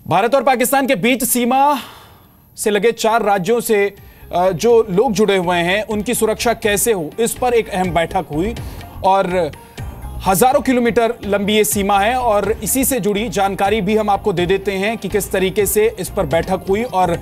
भारत और पाकिस्तान के बीच सीमा से लगे 4 राज्यों से जो लोग जुड़े हुए हैं उनकी सुरक्षा कैसे हो, इस पर एक अहम बैठक हुई और हजारों किलोमीटर लंबी ये सीमा है और इसी से जुड़ी जानकारी भी हम आपको दे देते हैं कि किस तरीके से इस पर बैठक हुई और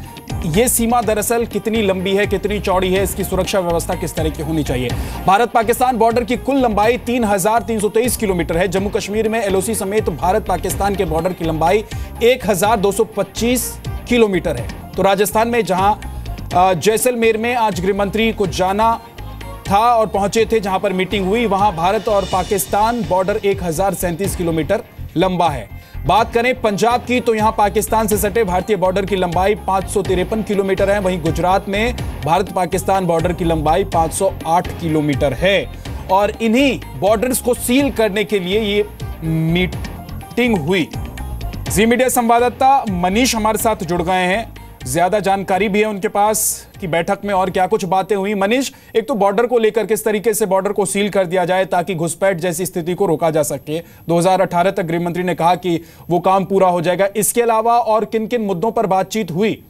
ये सीमा दरअसल कितनी लंबी है, कितनी चौड़ी है, इसकी सुरक्षा व्यवस्था किस तरह की होनी चाहिए। भारत पाकिस्तान बॉर्डर की कुल लंबाई 3323 किलोमीटर है। जम्मू कश्मीर में एलओसी समेत भारत पाकिस्तान के बॉर्डर की लंबाई 1225 किलोमीटर है। तो राजस्थान में जहां जैसलमेर में आज गृह मंत्री को जाना था और पहुंचे थे, जहां पर मीटिंग हुई, वहां भारत और पाकिस्तान बॉर्डर 1037 किलोमीटर लंबा है। बात करें पंजाब की तो यहां पाकिस्तान से सटे भारतीय बॉर्डर की लंबाई 553 किलोमीटर है। वहीं गुजरात में भारत पाकिस्तान बॉर्डर की लंबाई 508 किलोमीटर है और इन्हीं बॉर्डर्स को सील करने के लिए ये मीटिंग हुई। जी मीडिया संवाददाता मनीष हमारे साथ जुड़ गए हैं, ज्यादा जानकारी भी है उनके पास कि बैठक में और क्या कुछ बातें हुई। मनीष, एक तो बॉर्डर को लेकर किस तरीके से बॉर्डर को सील कर दिया जाए ताकि घुसपैठ जैसी स्थिति को रोका जा सके। 2018 तक गृह मंत्री ने कहा कि वो काम पूरा हो जाएगा। इसके अलावा और किन किन मुद्दों पर बातचीत हुई?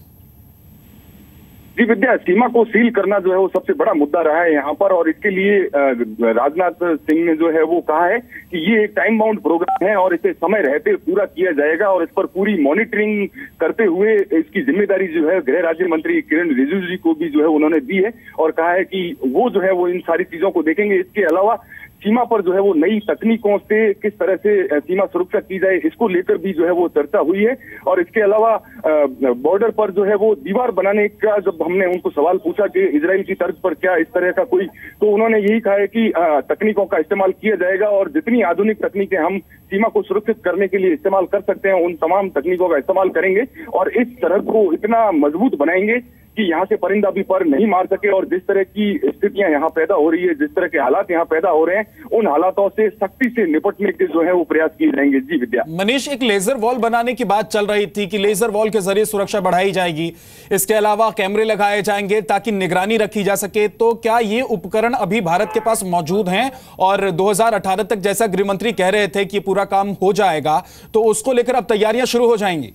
जी विद्या, सीमा को सील करना जो है वो सबसे बड़ा मुद्दा रहा है यहाँ पर और इसके लिए राजनाथ सिंह ने जो है वो कहा है कि ये एक टाइम बाउंड प्रोग्राम है और इसे समय रहते पूरा किया जाएगा और इस पर पूरी मॉनिटरिंग करते हुए इसकी जिम्मेदारी जो है गृह राज्य मंत्री किरण रिजिजू जी को भी जो है उन्होंने दी है और कहा है कि वो जो है वो इन सारी चीजों को देखेंगे। इसके अलावा सीमा पर जो है वो नई तकनीकों से किस तरह से सीमा सुरक्षा की जाए, इसको लेकर भी जो है वो चर्चा हुई है। और इसके अलावा बॉर्डर पर जो है वो दीवार बनाने का जब हमने उनको सवाल पूछा कि इजराइल की तर्ज पर क्या इस तरह का कोई, तो उन्होंने यही कहा है कि तकनीकों का इस्तेमाल किया जाएगा और जितनी आधुनिक तकनीकें हम सीमा को सुरक्षित करने के लिए इस्तेमाल कर सकते हैं उन तमाम तकनीकों का इस्तेमाल करेंगे और इस सरहद को इतना मजबूत बनाएंगे कि यहाँ से परिंदा भी पर नहीं मार सके। और जिस तरह की स्थितियां यहाँ पैदा हो रही है, जिस तरह के हालात यहाँ पैदा हो रहे हैं, उन हालातों से सख्ती से निपटने के जो है वो प्रयास किए जाएंगे। जी विद्या। मनीष, एक लेजर वॉल बनाने की बात चल रही थी कि लेजर वॉल के जरिए सुरक्षा बढ़ाई जाएगी, इसके अलावा कैमरे लगाए जाएंगे ताकि निगरानी रखी जा सके। तो क्या ये उपकरण अभी भारत के पास मौजूद हैं और 2018 तक जैसा गृह मंत्री कह रहे थे कि पूरा काम हो जाएगा, तो उसको लेकर अब तैयारियां शुरू हो जाएंगी?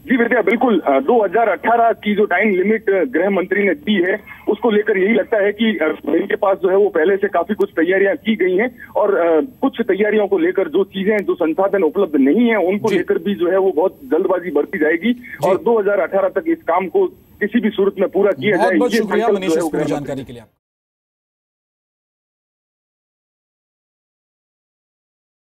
जी विद्या, बिल्कुल 2018 की जो टाइम लिमिट गृह मंत्री ने दी है उसको लेकर यही लगता है कि इनके पास जो है वो पहले से काफी कुछ तैयारियां की गई हैं और कुछ तैयारियों को लेकर जो चीजें, जो संसाधन उपलब्ध नहीं है उनको लेकर भी जो है वो बहुत जल्दबाजी बरती जाएगी और 2018 तक इस काम को किसी भी सूरत में पूरा किया जाए। बहुत शुक्रिया मनीष इस पूरी जानकारी के लिए।